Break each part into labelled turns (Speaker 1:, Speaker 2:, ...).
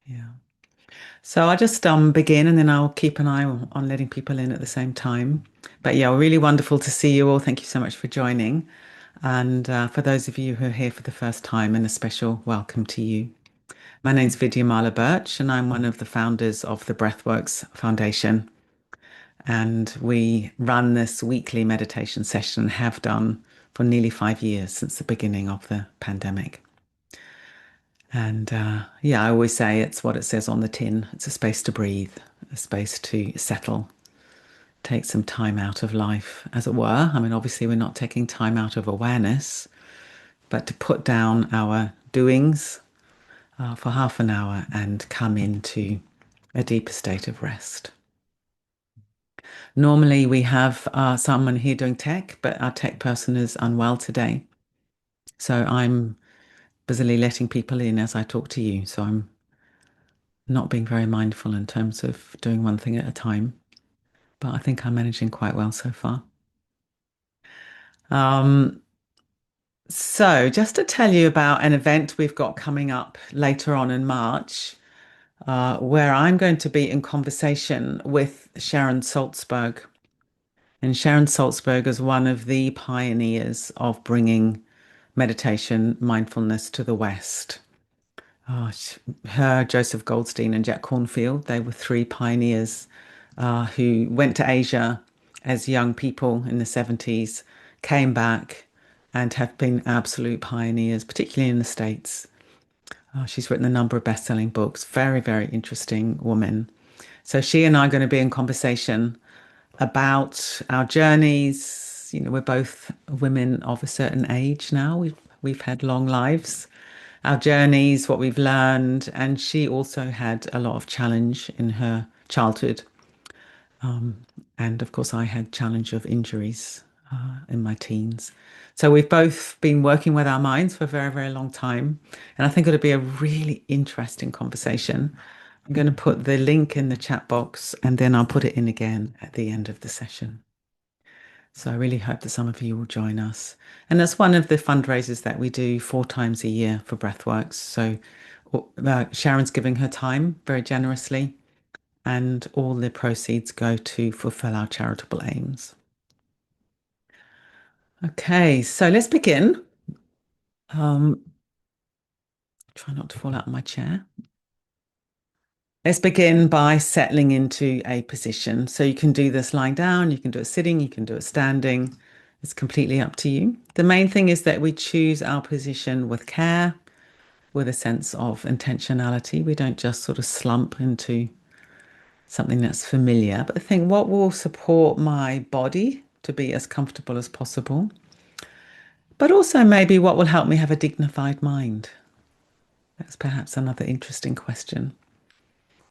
Speaker 1: Yeah. So I'll just begin and then I'll keep an eye on letting people in at the same time. But yeah, really wonderful to see you all. Thank you so much for joining. And for those of you who are here for the first time, and a special welcome to you. My name's Vidyamala Burch, and I'm one of the founders of the Breathworks Foundation. And we run this weekly meditation session, have done for nearly 5 years since the beginning of the pandemic. And yeah, I always say it's what it says on the tin. It's a space to breathe, a space to settle, take some time out of life, as it were. I mean, obviously, we're not taking time out of awareness, but to put down our doings for half an hour and come into a deeper state of rest. Normally, we have someone here doing tech, but our tech person is unwell today. So I'm busily letting people in as I talk to you. So I'm not being very mindful in terms of doing one thing at a time, but I think I'm managing quite well so far. Um, so, just to tell you about an event we've got coming up later on in March, where I'm going to be in conversation with Sharon Salzberg. And Sharon Salzberg is one of the pioneers of bringing meditation, mindfulness to the West. Oh, her, Joseph Goldstein, and Jack Cornfield, they were three pioneers who went to Asia as young people in the 70s, came back, and have been absolute pioneers, particularly in the States. She's written a number of best-selling books. Very, very interesting woman. So she and I are going to be in conversation about our journeys. You know, we're both women of a certain age now. We've had long lives, our journeys, what we've learned, and she also had a lot of challenge in her childhood. And of course, I had challenge of injuries in my teens. So we've both been working with our minds for a very, very long time. And I think it'll be a really interesting conversation. I'm going to put the link in the chat box and then I'll put it in again at the end of the session. So I really hope that some of you will join us. And that's one of the fundraisers that we do 4 times a year for Breathworks. So Sharon's giving her time very generously, and all the proceeds go to fulfill our charitable aims. Okay, so let's begin. Um, try not to fall out of my chair. Let's begin by settling into a position. So you can do this lying down, you can do it sitting, you can do it standing. It's completely up to you. The main thing is that we choose our position with care, with a sense of intentionality. We don't just sort of slump into something that's familiar, but think what will support my body to be as comfortable as possible, but also maybe what will help me have a dignified mind. That's perhaps another interesting question.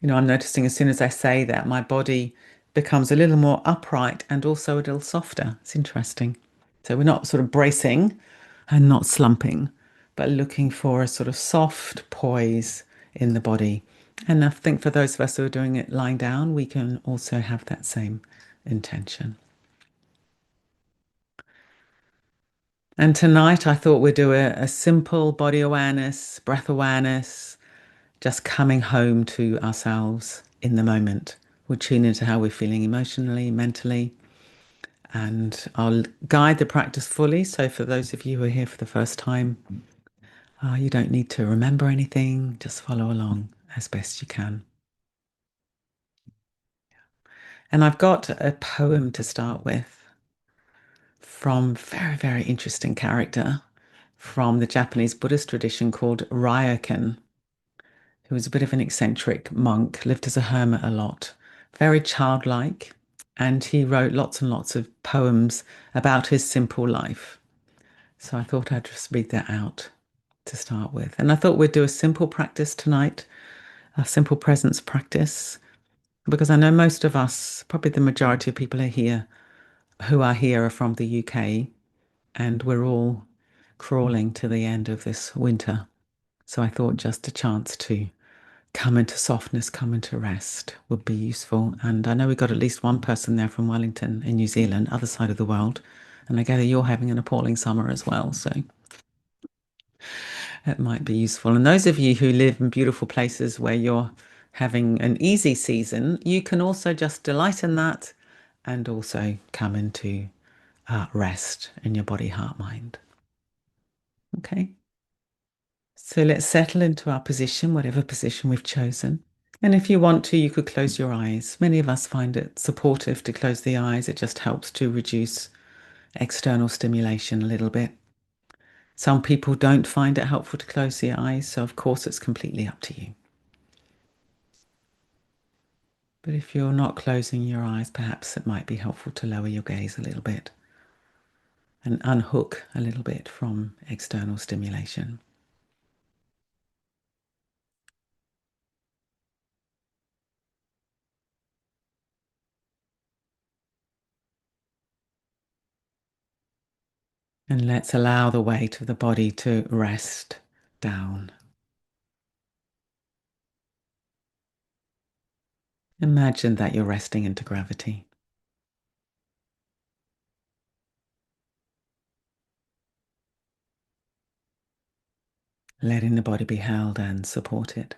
Speaker 1: You know, I'm noticing as soon as I say that, my body becomes a little more upright and also a little softer. It's interesting. So we're not sort of bracing and not slumping, but looking for a sort of soft poise in the body. And I think for those of us who are doing it lying down, we can also have that same intention. And tonight I thought we'd do a simple body awareness, breath awareness, just coming home to ourselves in the moment. We'll tune into how we're feeling emotionally, mentally, and I'll guide the practice fully. So for those of you who are here for the first time, you don't need to remember anything, just follow along as best you can. And I've got a poem to start with from very, very interesting character from the Japanese Buddhist tradition called Ryokan, who was a bit of an eccentric monk, lived as a hermit a lot, very childlike, and he wrote lots and lots of poems about his simple life. So I thought I'd just read that out to start with. And I thought we'd do a simple practice tonight, a simple presence practice, because I know most of us, probably the majority of people who are here are from the UK, and we're all crawling to the end of this winter. So I thought just a chance to come into softness, come into rest would be useful. And I know we've got at least one person there from Wellington in New Zealand, other side of the world. And I gather you're having an appalling summer as well. So That might be useful. And those of you who live in beautiful places where you're having an easy season, you can also just delight in that and also come into rest in your body, heart, mind. Okay. So let's settle into our position, whatever position we've chosen. And if you want to, you could close your eyes. Many of us find it supportive to close the eyes. It just helps to reduce external stimulation a little bit. Some people don't find it helpful to close the eyes, so of course it's completely up to you. But if you're not closing your eyes, perhaps it might be helpful to lower your gaze a little bit and unhook a little bit from external stimulation. And let's allow the weight of the body to rest down. Imagine that you're resting into gravity. Letting the body be held and supported.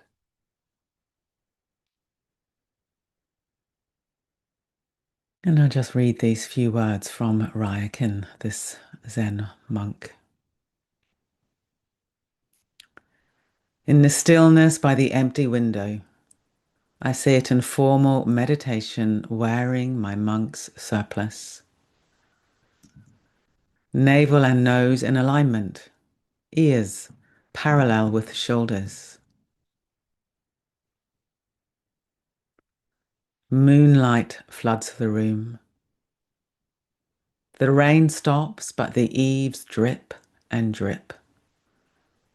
Speaker 1: And I'll just read these few words from Ryakin, this Zen monk. In the stillness by the empty window, I sit in formal meditation wearing my monk's surplice. Navel and nose in alignment, ears parallel with shoulders. Moonlight floods the room. The rain stops, but the eaves drip and drip.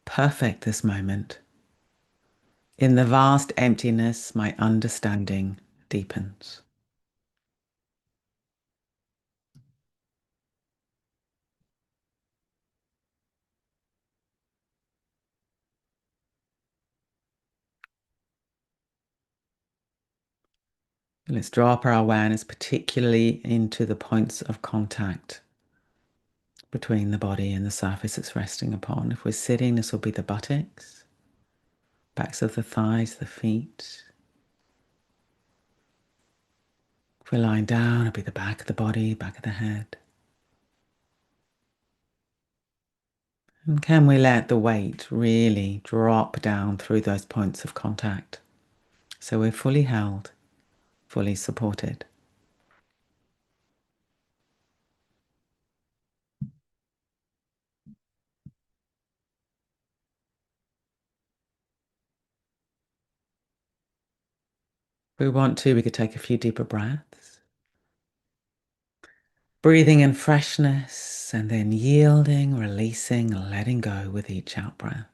Speaker 1: Perfect this moment. In the vast emptiness, my understanding deepens. Let's drop our awareness particularly into the points of contact between the body and the surface it's resting upon. If we're sitting, this will be the buttocks, backs of the thighs, the feet. If we're lying down, it'll be the back of the body, back of the head. And can we let the weight really drop down through those points of contact so we're fully held, fully supported? If we want to, we could take a few deeper breaths. Breathing in freshness and then yielding, releasing, letting go with each out breath.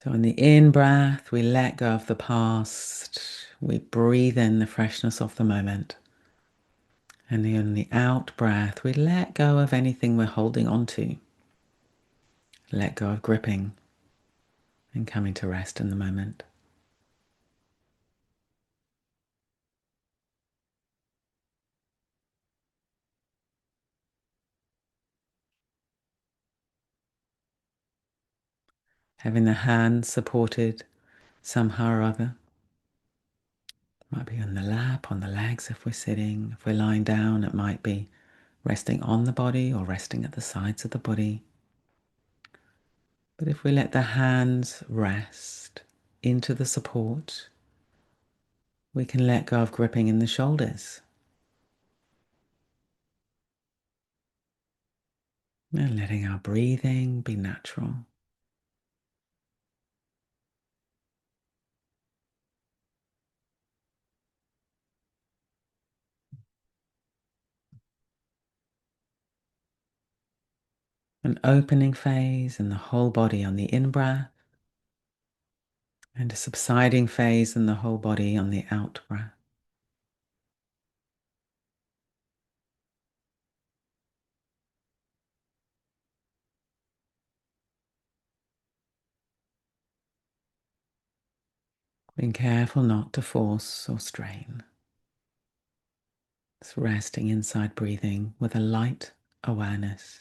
Speaker 1: So in the in breath, we let go of the past. We breathe in the freshness of the moment. And in the out breath, we let go of anything we're holding on to. Let go of gripping and coming to rest in the moment. Having the hands supported somehow or other. Might be on the lap, on the legs if we're sitting. If we're lying down, it might be resting on the body or resting at the sides of the body. But if we let the hands rest into the support, we can let go of gripping in the shoulders. And letting our breathing be natural. An opening phase in the whole body on the in-breath, and a subsiding phase in the whole body on the out-breath. Being careful not to force or strain. Just resting inside breathing with a light awareness.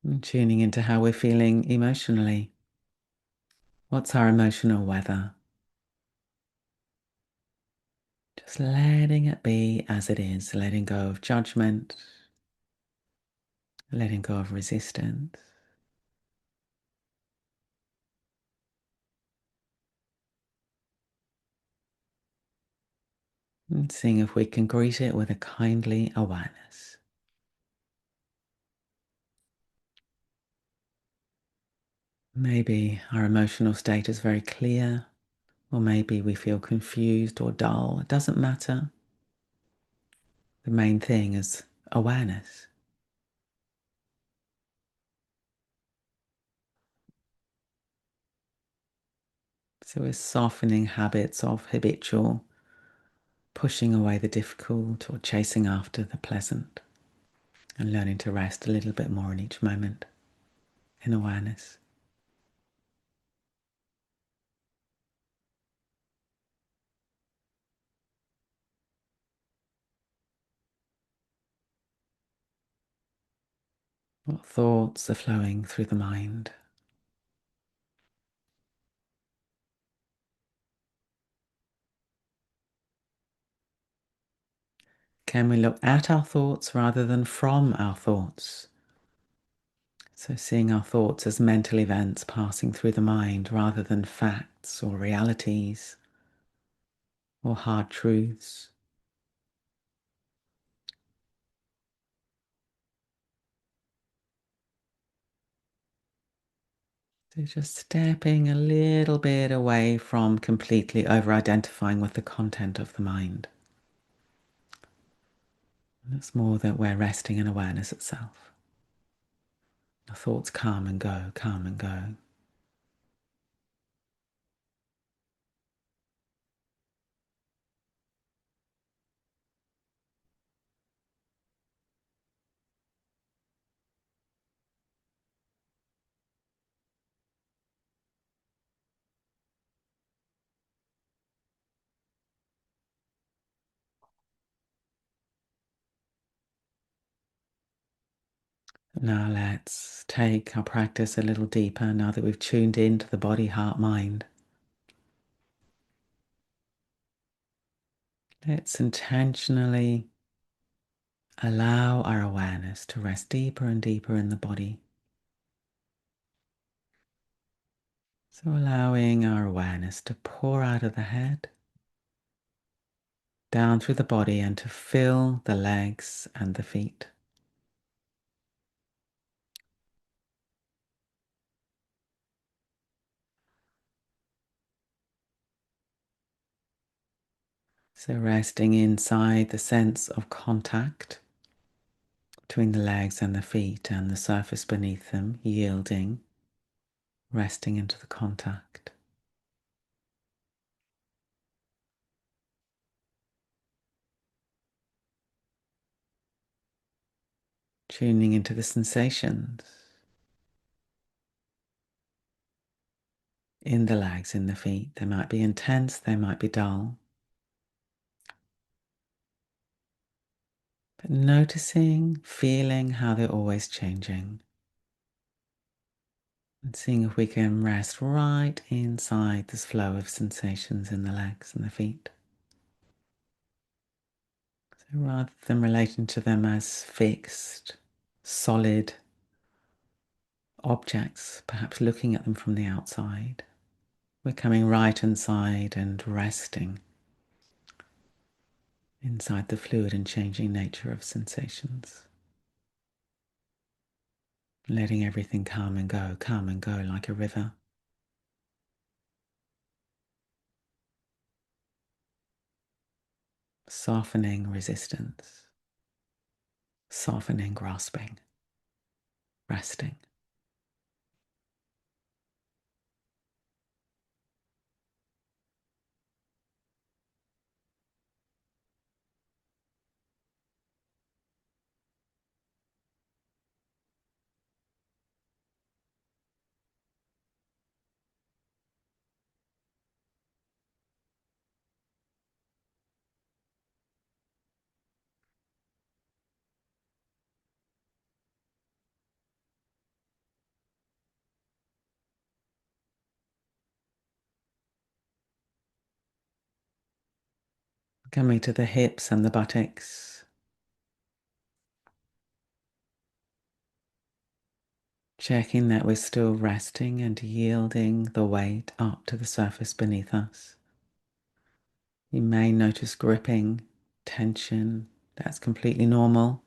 Speaker 1: And tuning into how we're feeling emotionally. What's our emotional weather? Just letting it be as it is, letting go of judgment, letting go of resistance. And seeing if we can greet it with a kindly awareness. Maybe our emotional state is very clear, or maybe we feel confused or dull. It doesn't matter. The main thing is awareness. So we're softening habits of habitual, pushing away the difficult or chasing after the pleasant, and learning to rest a little bit more in each moment in awareness. What thoughts are flowing through the mind? Can we look at our thoughts rather than from our thoughts? So seeing our thoughts as mental events passing through the mind rather than facts or realities or hard truths. So just stepping a little bit away from completely over-identifying with the content of the mind. And it's more that we're resting in awareness itself. The thoughts come and go, come and go. Now let's take our practice a little deeper now that we've tuned into the body, heart, mind. Let's intentionally allow our awareness to rest deeper and deeper in the body. So allowing our awareness to pour out of the head, down through the body and to fill the legs and the feet. So resting inside the sense of contact between the legs and the feet and the surface beneath them, yielding, resting into the contact. Tuning into the sensations in the legs, in the feet. They might be intense, they might be dull. But noticing, feeling how they're always changing. And seeing if we can rest right inside this flow of sensations in the legs and the feet. So rather than relating to them as fixed, solid objects, perhaps looking at them from the outside, we're coming right inside and resting inside the fluid and changing nature of sensations. Letting everything come and go like a river. Softening resistance, softening grasping, resting. Coming to the hips and the buttocks. Checking that we're still resting and yielding the weight up to the surface beneath us. You may notice gripping, tension. That's completely normal.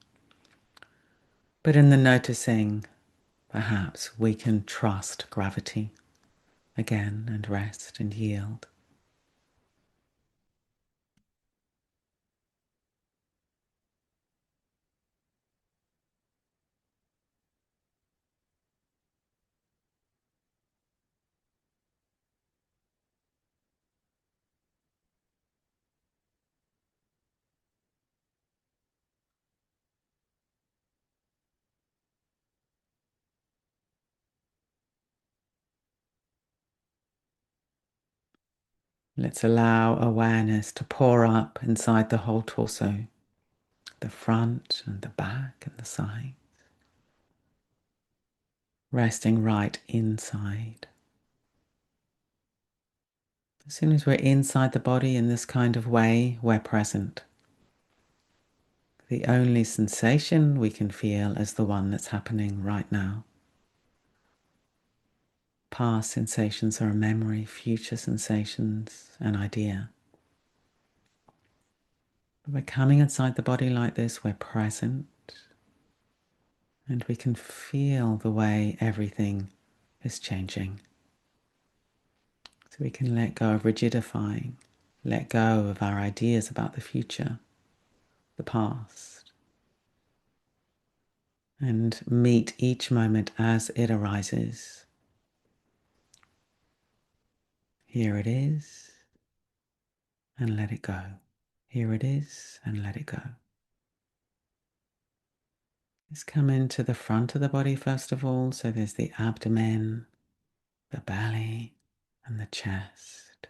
Speaker 1: But in the noticing, perhaps we can trust gravity again and rest and yield. Let's allow awareness to pour up inside the whole torso, the front and the back and the side, resting right inside. As soon as we're inside the body in this kind of way, we're present. The only sensation we can feel is the one that's happening right now. Past sensations are a memory, future sensations, an idea. But we're coming inside the body like this, we're present, and we can feel the way everything is changing. So we can let go of rigidifying, let go of our ideas about the future, the past, and meet each moment as it arises. Here it is, and let it go. Here it is, and let it go. Let's come into the front of the body first of all. So there's the abdomen, the belly, and the chest.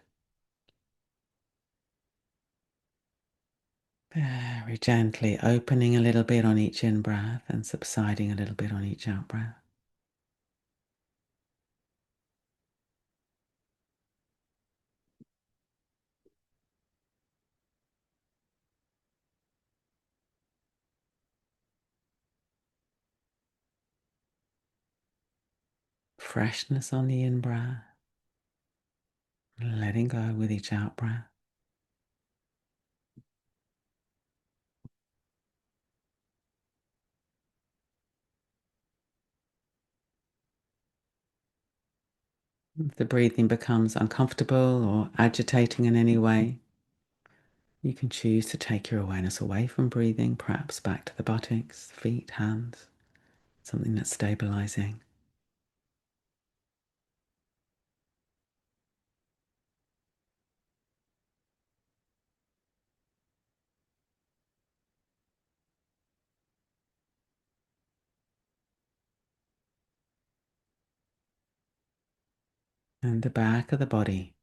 Speaker 1: Very gently opening a little bit on each in-breath and subsiding a little bit on each out-breath. Freshness on the in-breath, letting go with each out-breath. If the breathing becomes uncomfortable or agitating in any way, you can choose to take your awareness away from breathing, perhaps back to the buttocks, feet, hands, something that's stabilizing. And the back of the body,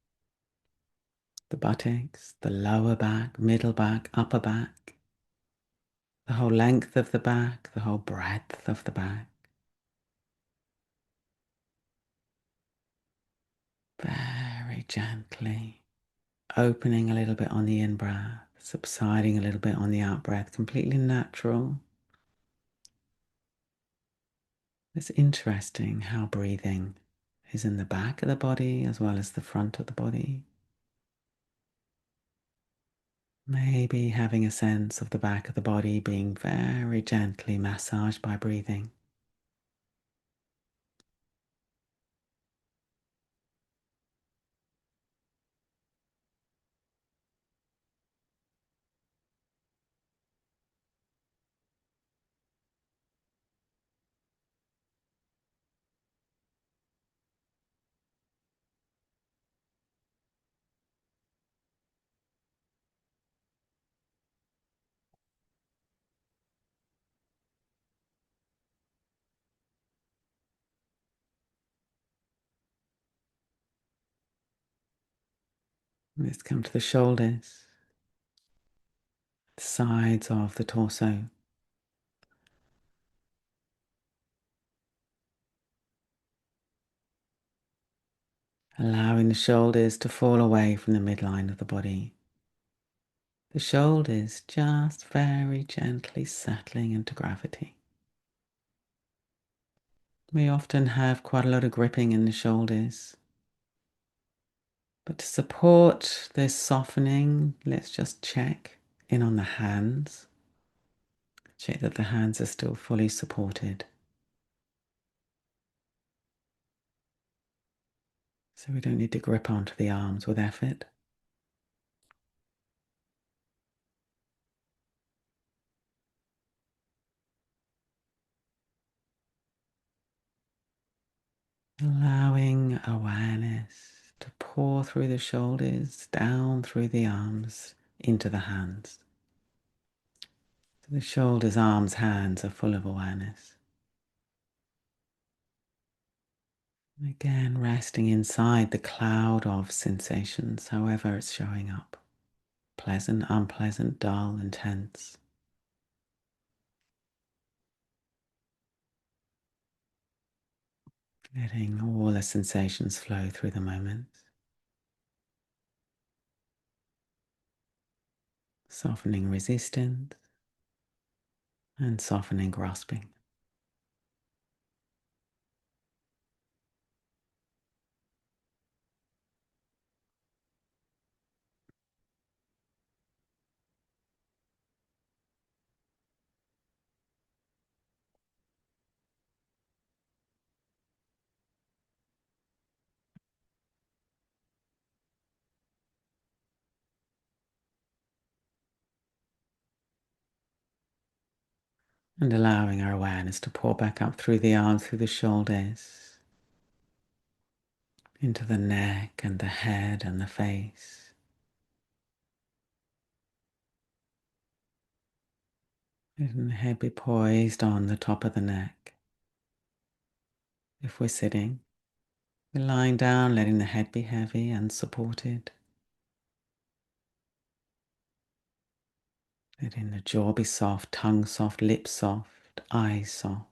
Speaker 1: the buttocks, the lower back, middle back, upper back, the whole length of the back, the whole breadth of the back. Very gently opening a little bit on the in-breath, subsiding a little bit on the out-breath, completely natural. It's interesting how breathing is in the back of the body as well as the front of the body. Maybe having a sense of the back of the body being very gently massaged by breathing. Let's come to the shoulders, the sides of the torso. Allowing the shoulders to fall away from the midline of the body. The shoulders just very gently settling into gravity. We often have quite a lot of gripping in the shoulders. But to support this softening, let's just check in on the hands. Check that the hands are still fully supported. So we don't need to grip onto the arms with effort. Allowing awareness to pour through the shoulders, down through the arms, into the hands. So the shoulders, arms, hands are full of awareness. Again, resting inside the cloud of sensations, however it's showing up. Pleasant, unpleasant, dull, intense. Letting all the sensations flow through the moments. Softening resistance and softening grasping. And allowing our awareness to pour back up through the arms, through the shoulders, into the neck and the head and the face. Letting the head be poised on the top of the neck. If we're sitting, we're lying down, letting the head be heavy and supported. Letting the jaw be soft, tongue soft, lips soft, eyes soft.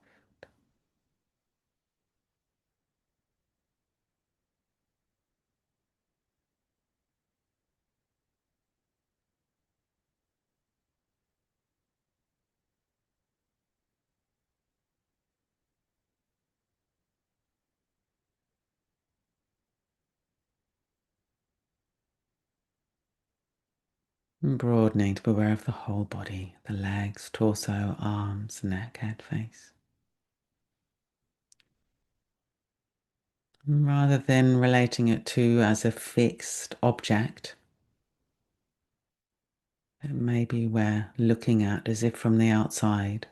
Speaker 1: And broadening to be aware of the whole body, the legs, torso, arms, neck, head, face. Rather than relating it to as a fixed object that maybe we're looking at as if from the outside.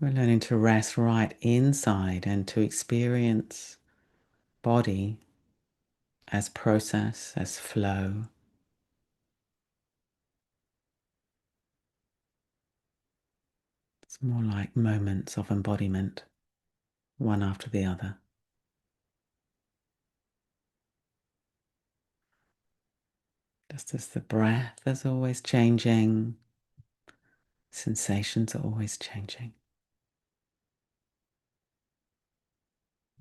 Speaker 1: We're learning to rest right inside and to experience body as process, as flow. It's more like moments of embodiment, one after the other. Just as the breath is always changing, sensations are always changing.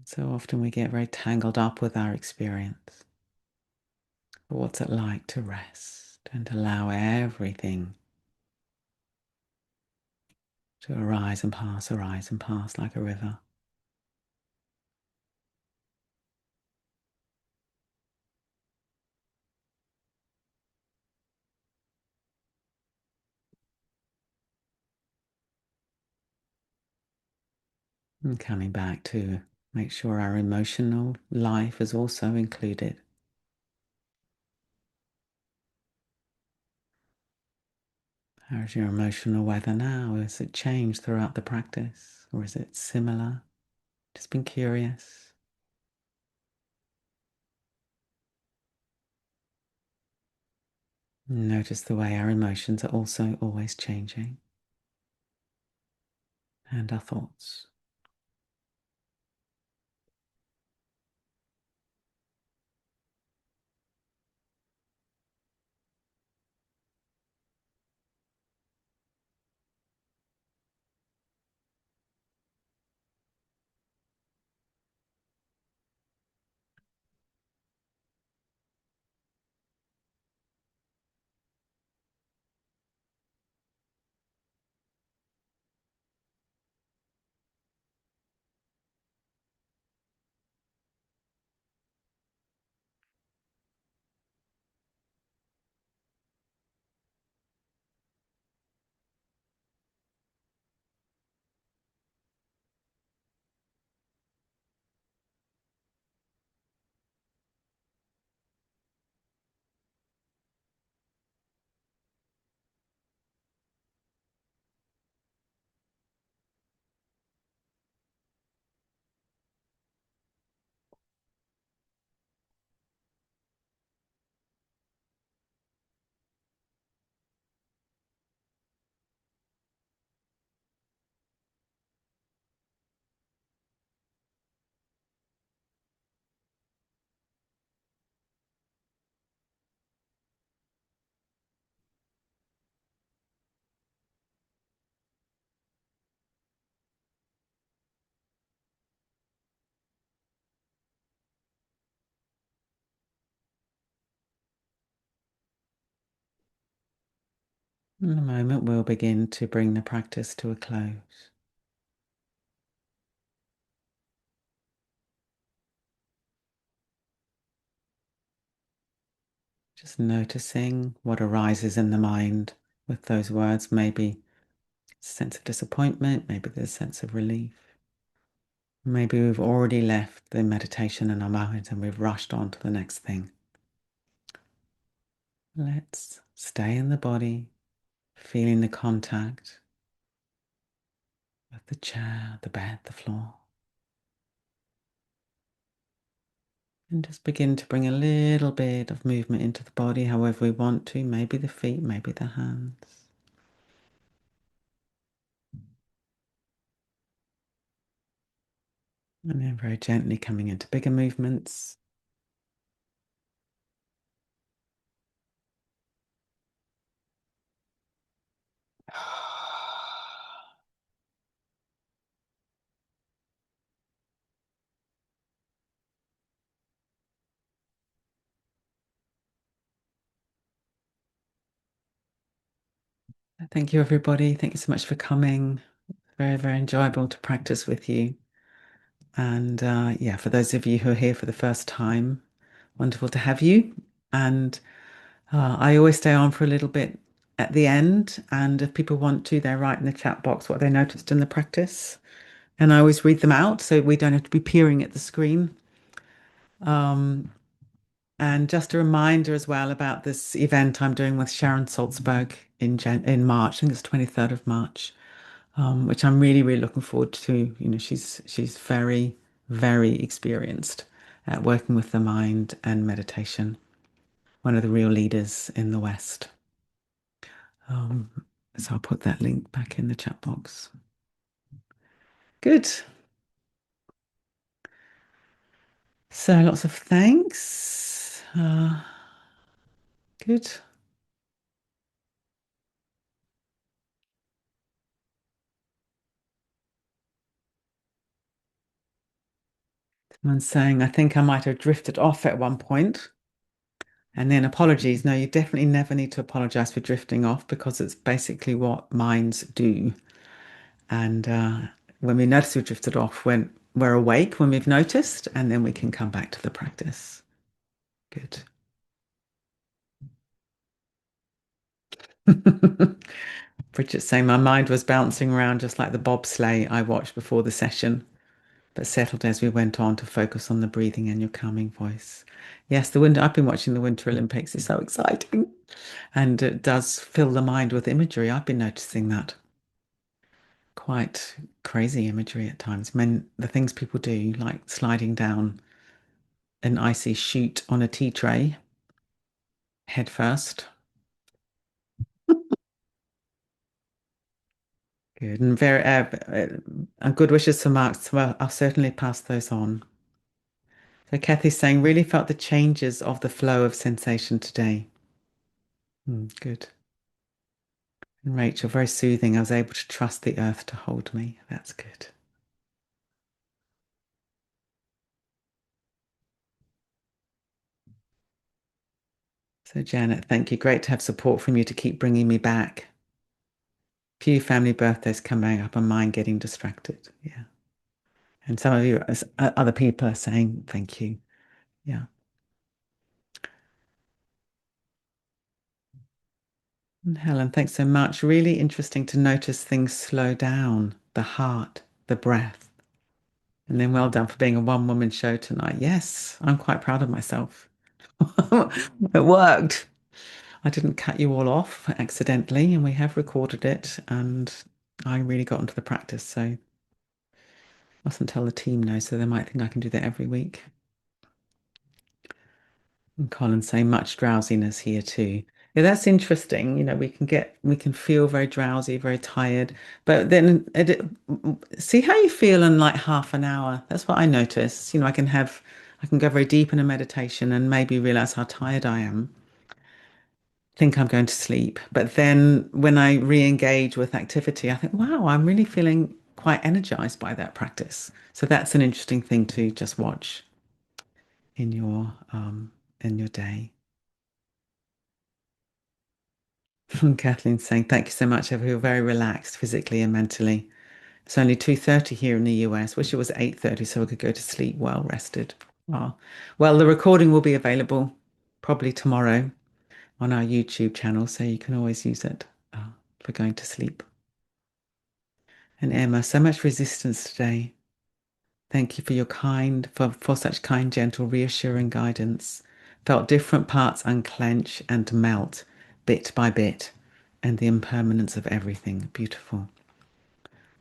Speaker 1: So often we get very tangled up with our experience. But what's it like to rest and allow everything to arise and pass like a river? And coming back to make sure our emotional life is also included. How's your emotional weather now? Has it changed throughout the practice? Or is it similar? Just been curious. Notice the way our emotions are also always changing. And our thoughts. In a moment, we'll begin to bring the practice to a close. Just noticing what arises in the mind with those words. Maybe a sense of disappointment, maybe there's a sense of relief. Maybe we've already left the meditation in our minds and we've rushed on to the next thing. Let's stay in the body, feeling the contact with the chair, the bed, the floor. And just begin to bring a little bit of movement into the body, however we want to. Maybe the feet, maybe the hands. And then very gently coming into bigger movements. Thank you, everybody. Thank you so much for coming. Very, very enjoyable to practice with you. And yeah, for those of you who are here for the first time, wonderful to have you. And I always stay on for a little bit at the end. And if people want to, they write in the chat box what they noticed in the practice. And I always read them out so we don't have to be peering at the screen. And just a reminder as well about this event I'm doing with Sharon Salzberg in March. I think it's 23rd of March, which I'm really, really looking forward to. You know, she's very, very experienced at working with the mind and meditation. One of the real leaders in the West. Um, so I'll put that link back in the chat box. Good. So lots of thanks. Good. Someone's saying, I think I might have drifted off at one point. And then apologies. No, you definitely never need to apologize for drifting off because it's basically what minds do. And when we notice we've drifted off, when we're awake, when we've noticed, and then we can come back to the practice. Good. Bridget's saying my mind was bouncing around just like the bobsleigh I watched before the session, but settled as we went on to focus on the breathing and your calming voice. Yes, the winter. I've been watching the Winter Olympics. It's so exciting, and it does fill the mind with imagery. I've been noticing that quite crazy imagery at times. The things people do, like sliding down an icy chute on a tea tray head first. Good and very good wishes for Mark. So I'll certainly pass those on. So Kathy's saying, really felt the changes of the flow of sensation today. Good. And Rachel, very soothing. I was able to trust the earth to hold me. That's good. So Janet, thank you. Great to have support from you to keep bringing me back. Few family birthdays coming up and mine getting distracted. Yeah. And some of you, other people are saying thank you. Yeah. And Helen, thanks so much. Really interesting to notice things slow down, the heart, the breath. And then well done for being a one-woman show tonight. Yes, I'm quite proud of myself. It worked. I didn't cut you all off accidentally, and we have recorded it, and I really got into the practice. So mustn't tell the team no, so they might think I can do that every week. And Colin's saying much drowsiness here too. Yeah, that's interesting. You know, we can feel very drowsy, very tired, but then see how you feel in like half an hour. That's what I notice. You know, I can go very deep in a meditation and maybe realize how tired I am, think I'm going to sleep. But then when I re-engage with activity, I think, wow, I'm really feeling quite energized by that practice. So that's an interesting thing to just watch in your day. Kathleen's saying, thank you so much. I feel very relaxed physically and mentally. It's only 2:30 here in the US. Wish it was 8:30 so I could go to sleep well rested. Oh. Well, the recording will be available probably tomorrow on our YouTube channel, so you can always use it for going to sleep. And Emma, so much resistance today. Thank you for your for such kind, gentle, reassuring guidance. Felt different parts unclench and melt bit by bit, and the impermanence of everything. Beautiful.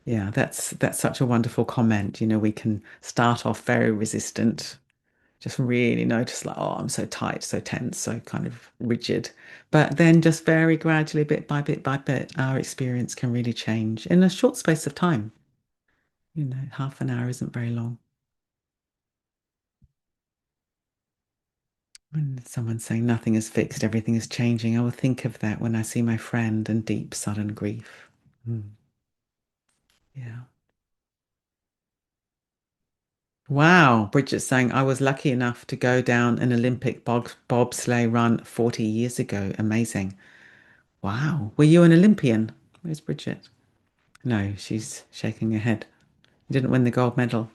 Speaker 1: Yeah, that's such a wonderful comment. You know, we can start off very resistant, just really notice like, oh, I'm so tight, so tense, so kind of rigid. But then just very gradually, bit by bit by bit, our experience can really change in a short space of time. You know, half an hour isn't very long. When someone's saying nothing is fixed, everything is changing, I will think of that when I see my friend and deep, sudden grief. Mm, yeah. Wow. Bridget's saying, I was lucky enough to go down an Olympic bobsleigh run 40 years ago. Amazing. Wow. Were you an Olympian? Where's Bridget? No, she's shaking her head. You didn't win the gold medal.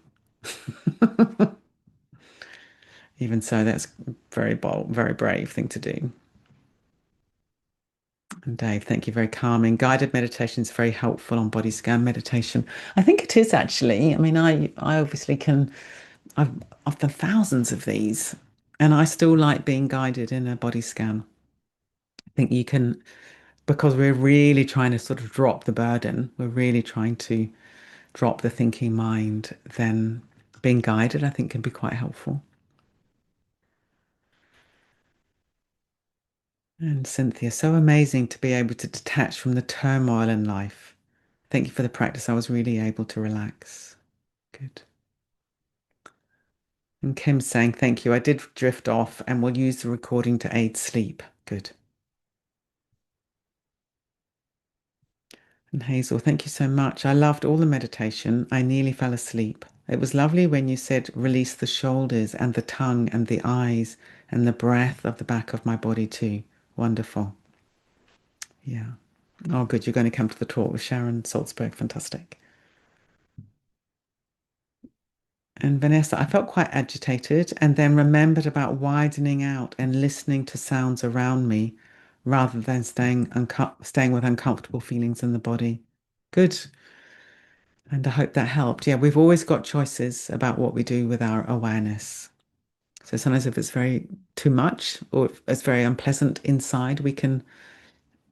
Speaker 1: Even so, that's very bold, very brave thing to do. And Dave, thank you. Very calming. Guided meditation is very helpful on body scan meditation. I think it is actually. I mean, I obviously can. I've I've done thousands of these, and I still like being guided in a body scan. I think you can because we're really trying to sort of drop the burden. We're really trying to drop the thinking mind. Then being guided, I think, can be quite helpful. And Cynthia, so amazing to be able to detach from the turmoil in life. Thank you for the practice. I was really able to relax. Good. And Kim's saying, thank you. I did drift off and will use the recording to aid sleep. Good. And Hazel, thank you so much. I loved all the meditation. I nearly fell asleep. It was lovely when you said release the shoulders and the tongue and the eyes and the breath of the back of my body too. Wonderful. Yeah. Oh, good. You're going to come to the talk with Sharon Salzberg. Fantastic. And Vanessa, I felt quite agitated and then remembered about widening out and listening to sounds around me rather than staying with uncomfortable feelings in the body. Good. And I hope that helped. Yeah, we've always got choices about what we do with our awareness. So sometimes if it's very too much or if it's very unpleasant inside, we can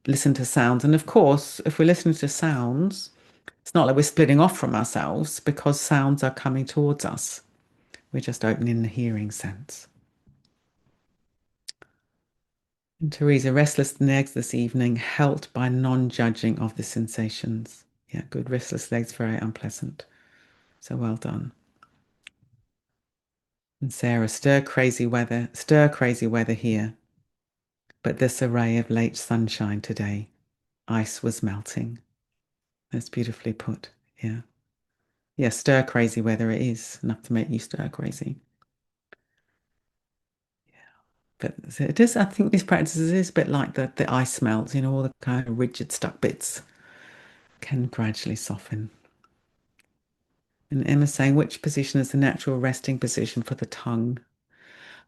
Speaker 1: listen to sounds. And of course, if we're listening to sounds, it's not like we're splitting off from ourselves because sounds are coming towards us. We're just opening the hearing sense. And Teresa, restless legs this evening, helped by non-judging of the sensations. Yeah, good. Restless legs, very unpleasant. So well done. And Sarah, stir crazy weather here. But this array of late sunshine today, ice was melting. That's beautifully put. Yeah. Yeah, stir crazy weather it is, enough to make you stir crazy. But it is, I think these practices is a bit like the ice melts, all the kind of rigid stuck bits can gradually soften. And Emma's saying, which position is the natural resting position for the tongue?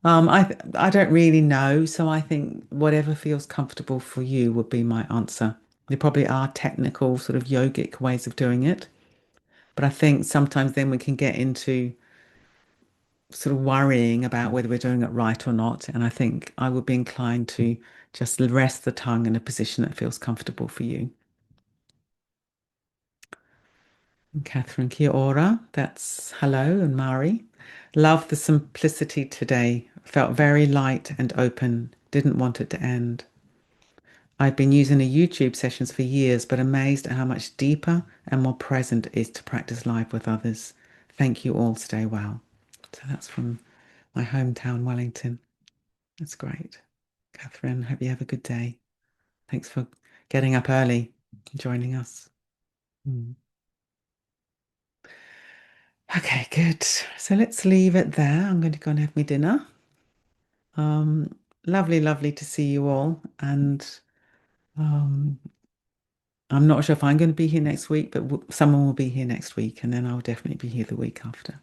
Speaker 1: I don't really know, so I think whatever feels comfortable for you would be my answer. There probably are technical sort of yogic ways of doing it, but I think sometimes then we can get into sort of worrying about whether we're doing it right or not. And I think I would be inclined to just rest the tongue in a position that feels comfortable for you. And Catherine, kia ora. That's hello, and Mari. Love the simplicity today. Felt very light and open. Didn't want it to end. I've been using the YouTube sessions for years, but amazed at how much deeper and more present it is to practice live with others. Thank you all. Stay well. So that's from my hometown, Wellington. That's great. Catherine, hope you have a good day. Thanks for getting up early and joining us. Mm. Okay, good. So let's leave it there. I'm going to go and have my dinner. Lovely, lovely to see you all. And I'm not sure if I'm going to be here next week, but someone will be here next week, and then I'll definitely be here the week after.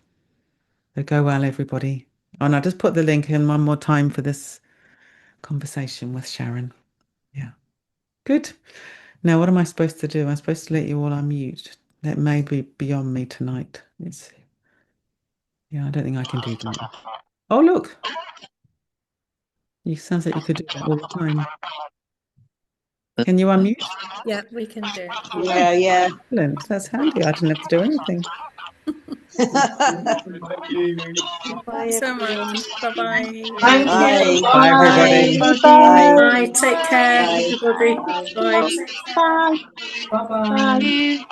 Speaker 1: So go well, everybody. Oh, and I'll just put the link in one more time for this conversation with Sharon. Yeah. Good. Now, what am I supposed to do? I'm supposed to let you all unmute. That may be beyond me tonight. Yeah, I don't think I can do that. Oh, look. You sounds like you could do that all the time. Can you unmute?
Speaker 2: Yeah, we can do it.
Speaker 3: Yeah.
Speaker 1: Excellent. That's handy. I didn't have to do anything.
Speaker 2: Thank you so much. Bye-bye.
Speaker 3: Thank
Speaker 1: you. Bye, everybody.
Speaker 3: Bye.
Speaker 2: Bye. Take care,
Speaker 3: Bye.
Speaker 2: everybody. Bye.
Speaker 3: Bye.
Speaker 1: Bye-bye.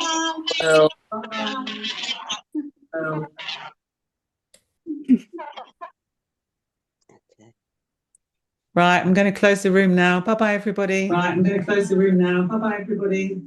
Speaker 2: Well,
Speaker 1: Right, I'm going to close the room now. Bye-bye, everybody.
Speaker 4: Right, I'm going to close the room now. Bye bye, everybody.